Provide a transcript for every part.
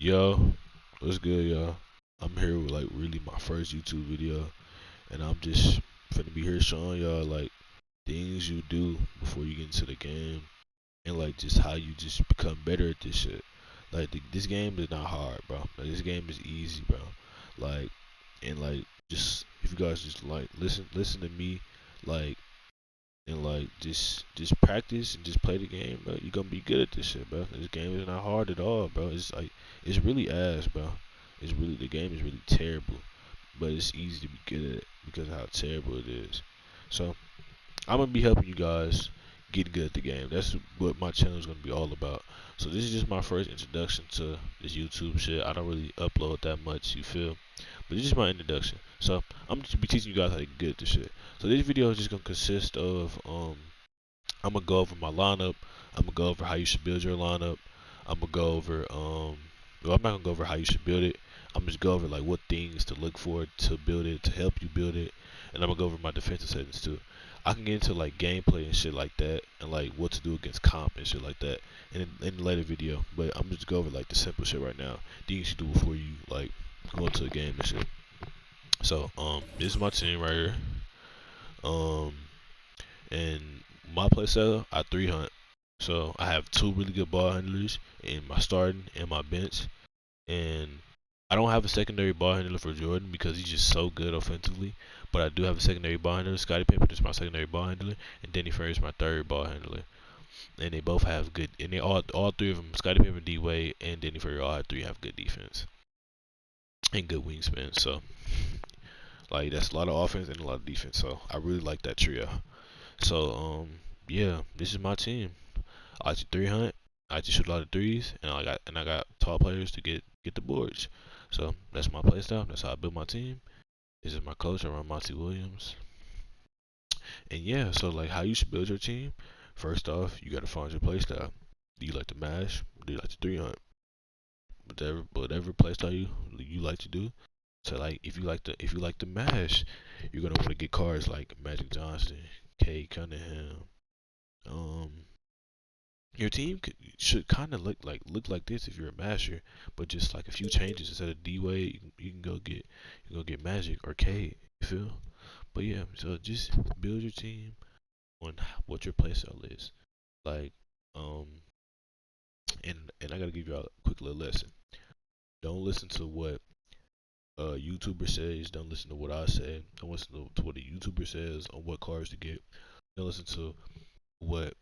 Yo, what's good, y'all? I'm here with like really my first YouTube video, and I'm just finna be here showing y'all like things you do before you get into the game, and like just how you just become better at this shit. Like this game is not hard, bro. Like this game is easy, bro. Like and like just if you guys just like listen to me, like and like just practice and just play the game, bro. You're gonna be good at this shit, bro. This game is not hard at all, bro. It's like it's really ass, bro. It's really the game is really terrible, but it's easy to be good at because of how terrible it is. So I'm gonna be helping you guys get good at the game. That's what my channel is gonna be all about. So this is just my first introduction to this YouTube shit. I don't really upload that much, you feel? But this is my introduction. So I'm just be teaching you guys how to get good at this shit. So this video is just gonna consist of I'm gonna go over my lineup. I'm gonna go over how you should build your lineup. I'm gonna go over well, I'm not gonna go over how you should build it. I'm just go over like what things to look for to build it, to help you build it, and I'm gonna go over my defensive settings too. I can get into like gameplay and shit like that, and like what to do against comp and shit like that in the later video. But I'm just go over like the simple shit right now. Things you should do before you like go into a game and shit. So this is my team right here. Um, and my playstyle, I 3 hunt. So I have two really good ball handlers in my starting and my bench. And I don't have a secondary ball handler for Jordan because he's just so good offensively. But I do have a secondary ball handler. Scottie Pippen is my secondary ball handler, and Danny Ferry is my third ball handler. And they both have good, and they all three of them, Scottie Pippen, D Wade, and Danny Ferry, all three have good defense and good wingspan. So like that's a lot of offense and a lot of defense. So I really like that trio. So yeah, this is my team. I like to 300. I like to shoot a lot of threes, and I got tall players to get the boards. So that's my play style. That's how I build my team. This is my coach. I run Monty Williams. And yeah, so like how you should build your team. First off, you gotta find your play style. Do you like to mash? Do you like to 300? Whatever play style you like to do. So like if you like to mash, you're gonna want to get cards like Magic Johnson, Kay Cunningham. Um, your team should kind of look like this if you're a masher, but just like a few changes instead of D Wade, you can go get Magic or K. You feel? But yeah, so just build your team on what your playstyle is. Like, um, and I gotta give you a quick little lesson. Don't listen to what a YouTuber says. Don't listen to what I say. Don't listen to what a YouTuber says on what cards to get. Don't listen to what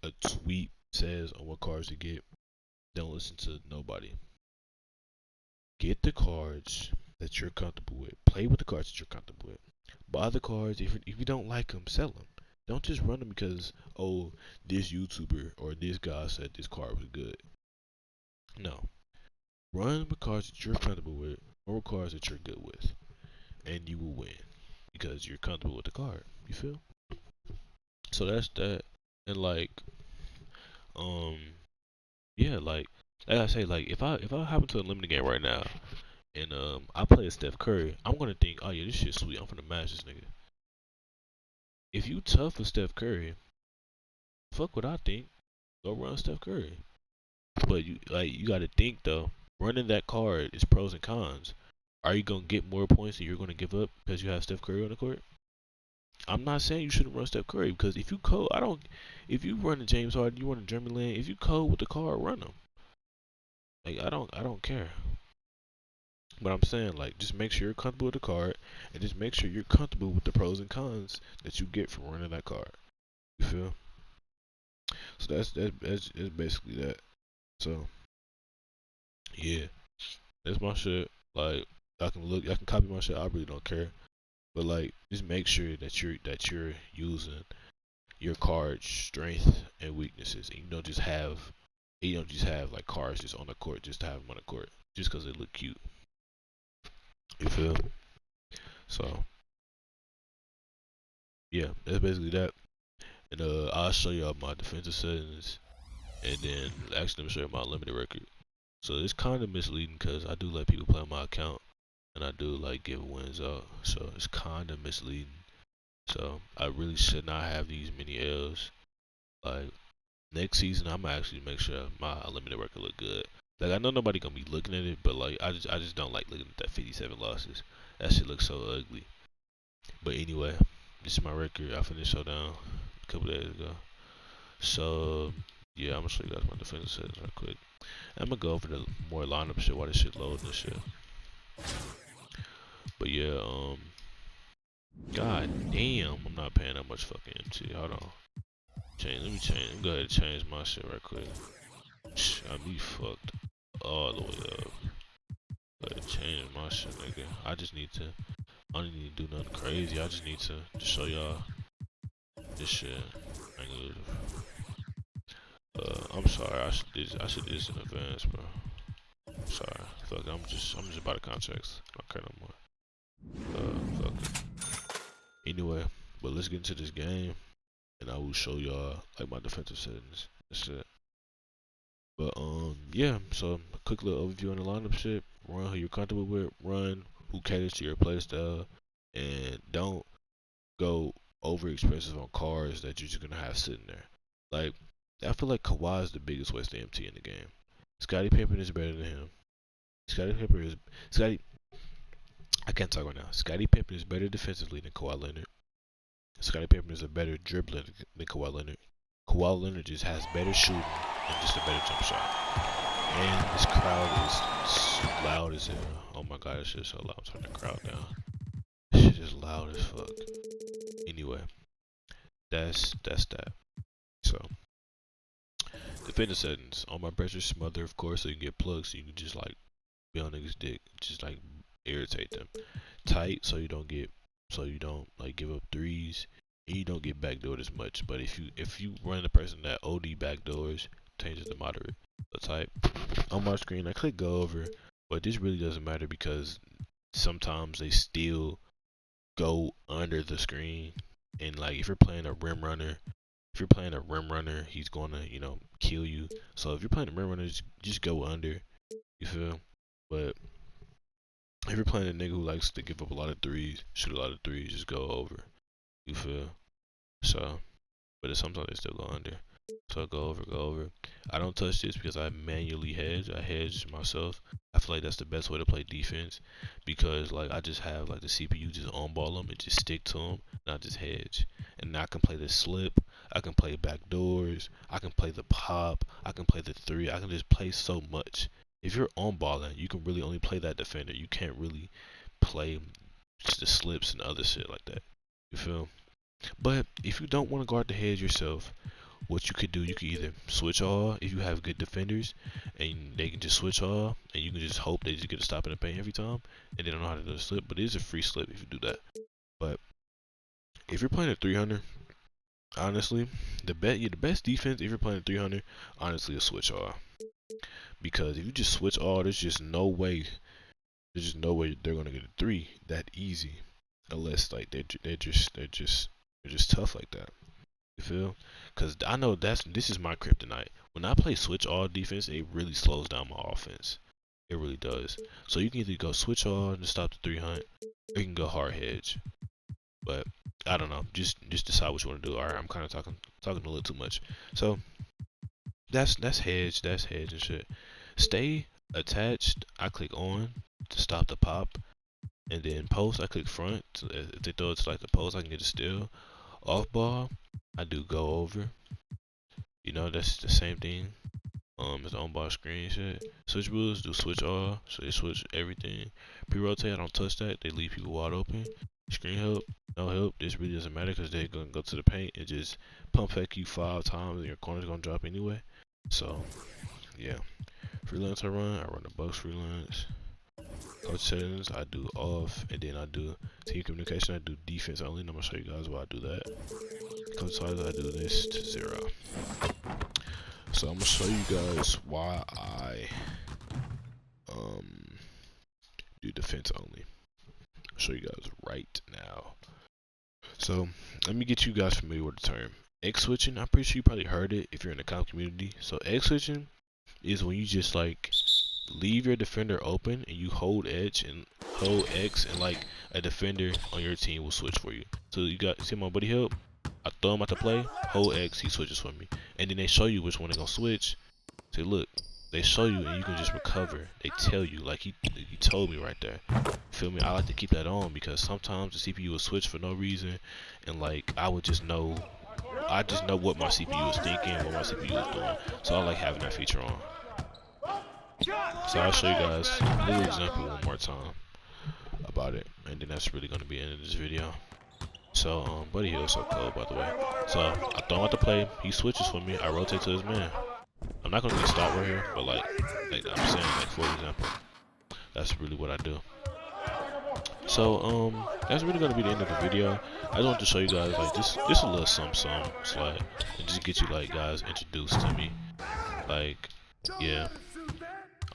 a tweet says on what cards to get. Don't listen to nobody. Get the cards that you're comfortable with. Play with the cards that you're comfortable with. Buy the cards. If you don't like them, sell them. Don't just run them because, oh, this YouTuber or this guy said this card was good. No. Run with cards that you're comfortable with or cards that you're good with. And you will win because you're comfortable with the card. You feel? So that's that. And like, um, yeah, like I say, like if I happen to eliminate the game right now and I play as Steph Curry, I'm gonna think, oh yeah, this shit sweet. I'm finna match this nigga. If you tough for Steph Curry, fuck what I think. Go run Steph Curry. But you gotta think though. Running that card is pros and cons. Are you gonna get more points than you're gonna give up because you have Steph Curry on the court? I'm not saying you shouldn't run Steph Curry because if you code, I don't. If you run a James Harden, you run a Jeremy Lin. If you code with the card, run them. Like I don't care. But I'm saying like just make sure you're comfortable with the card and just make sure you're comfortable with the pros and cons that you get from running that card. You feel? So that's basically that. So yeah, that's my shit. Like I can copy my shit. I really don't care. But like just make sure that you're using your card's strength and weaknesses, and you don't just have like cards just on the court just to have them on the court just because they look cute. You feel? So yeah, that's basically that. And I'll show y'all my defensive settings, and then actually let me show you my limited record. So it's kind of misleading because I do let people play on my account, and I do like give wins out. So it's kind of misleading. So I really should not have these many L's. Like next season, I'm gonna actually make sure my limited record look good. Like I know nobody gonna be looking at it, but like I just don't like looking at that 57 losses. That shit looks so ugly. But anyway, this is my record. I finished Showdown a couple days ago. So yeah, I'm gonna show you guys my defensive settings real quick. I'm gonna go over the more lineup shit while this shit loading and shit. But yeah, god damn, I'm not paying that much fucking MT. Hold on. Let me go ahead and change my shit right quick. I be fucked all the way up. Go ahead and change my shit, nigga. I don't need to do nothing crazy. I just need to just show y'all this shit. I'm sorry. I should do this in advance, bro. Sorry. Fuck. I'm just about the contracts. I don't care no more. Fuck it. Anyway, but let's get into this game, and I will show y'all like my defensive settings and shit. But yeah. So a quick little overview on the lineup shit. Run who you're comfortable with. Run who caters to your playstyle, and don't go over expensive on cards that you're just gonna have sitting there. Like I feel like Kawhi is the biggest waste of MT in the game. Scottie Pippen is better than him. I can't talk right now. Scottie Pippen is better defensively than Kawhi Leonard. Scottie Pippen is a better dribbler than Kawhi Leonard. Kawhi Leonard just has better shooting and just a better jump shot. And this crowd is loud as hell. Oh my god, this shit is so loud. I'm turning the crowd down. This shit is loud as fuck. Anyway, that's that. So, defender settings. On my pressure smother, of course, so you can get plugged, so you can just like be on niggas' dick, just like irritate them. Tight, so you don't like give up threes, and you don't get backdoored as much. But if you run a person that OD backdoors, changes to moderate. So tight. On my screen, I click go over, but this really doesn't matter because sometimes they still go under the screen, and like if you're playing a rim runner, he's gonna kill you. So if you're playing a rim runner, just go under. You feel? But if you're playing a nigga who likes to give up a lot of threes, shoot a lot of threes, just go over. You feel? So, but sometimes they still go under. So go over. I don't touch this because I manually hedge. I hedge myself. I feel like that's the best way to play defense because like I just have like the CPU just on ball them and just stick to them, not just hedge. And I can play the slip. I can play back doors. I can play the pop. I can play the three. I can just play so much. If you're on balling, you can really only play that defender. You can't really play the slips and other shit like that. You feel? But if you don't want to guard the hedge yourself, what you could do, you could either switch all if you have good defenders and they can just switch all and you can just hope they just get a stop in the paint every time and they don't know how to do a slip, but it is a free slip if you do that. But if you're playing a 300, honestly, the best defense if you're playing a 300, honestly, is switch all. Because if you just switch all, there's just no way they're gonna get a three that easy, unless like they're just tough like that. You feel? Cause I know this is my kryptonite. When I play switch all defense, it really slows down my offense. It really does. So you can either go switch all to stop the 300, or you can go hard hedge. But I don't know. Just decide what you want to do. Alright, I'm kind of talking a little too much. So that's hedge and shit. Stay attached. I click on to stop the pop, and then post. I click front. If they throw it to like the post, I can get a steal. Off ball, I do go over. That's the same thing. It's on ball screen shit. Switch rules, do switch all. So they switch everything. Pre-rotate, I don't touch that. They leave people wide open. Screen help, no help. This really doesn't matter because they're gonna go to the paint and just pump fake you 5 times, and your corner's gonna drop anyway. So yeah. Freelance I run the Bucks freelance. Coach settings, I do off, and then I do team communication, I do defense only, and I'm gonna show you guys why I do that. Coach size, I do this to 0. So I'm gonna show you guys why I do defense only. I'll show you guys right now. So let me get you guys familiar with the term. X switching, I'm pretty sure you probably heard it if you're in the comp community. So X switching is when you just like leave your defender open and you hold X and like a defender on your team will switch for you. So you see my buddy help? I throw him out to play, hold X, he switches for me. And then they show you which one they're gonna switch. Say look, they show you and you can just recover. They tell you, like he told me right there. Feel me? I like to keep that on because sometimes the CPU will switch for no reason, and like I just know what my CPU is thinking, what my CPU is doing. So I like having that feature on. So I'll show you guys a little example one more time about it, and then that's really gonna be the end of this video. So Buddy Hill so cold, by the way. So I throw him out to play. He switches for me. I rotate to his man. I'm not gonna get stopped right here, but like I'm saying, like for example, that's really what I do. So that's really gonna be the end of the video. I just want to show you guys like just a little something, like, and just get you like guys introduced to me. Like, yeah,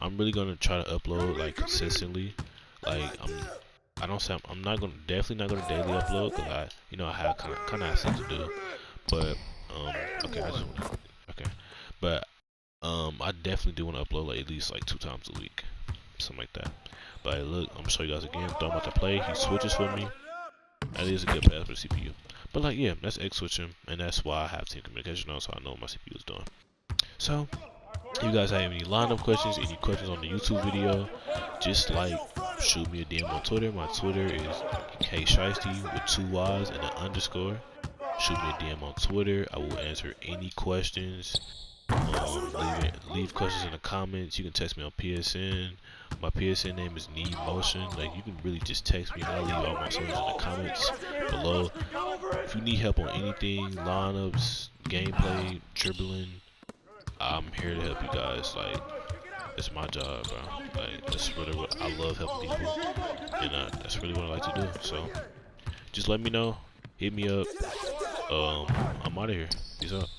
I'm really gonna try to upload like consistently. Like I'm definitely not gonna daily upload because I have kind of things to do. But okay, but I definitely do want to upload like at least like 2 times a week, something like that. But look, I'm gonna show you guys again. Throw him out to play. He switches for me. That is a good pass for the CPU. But like, yeah, that's X switching, and that's why I have team communication on, so I know what my CPU is doing. So, if you guys have any lineup questions, any questions on the YouTube video, just like shoot me a DM on Twitter. My Twitter is ksheisty with 2 Y's and an underscore. Shoot me a DM on Twitter. I will answer any questions. Leave questions in the comments. You can text me on PSN. My PSN name is Need Motion. Like, you can really just text me and I'll leave all my socials in the comments below. If you need help on anything, lineups, gameplay, dribbling, I'm here to help you guys. Like, it's my job, bro. Like, that's really what I love, helping people, and that's really what I like to do. So, just let me know. Hit me up. I'm out of here. Peace out.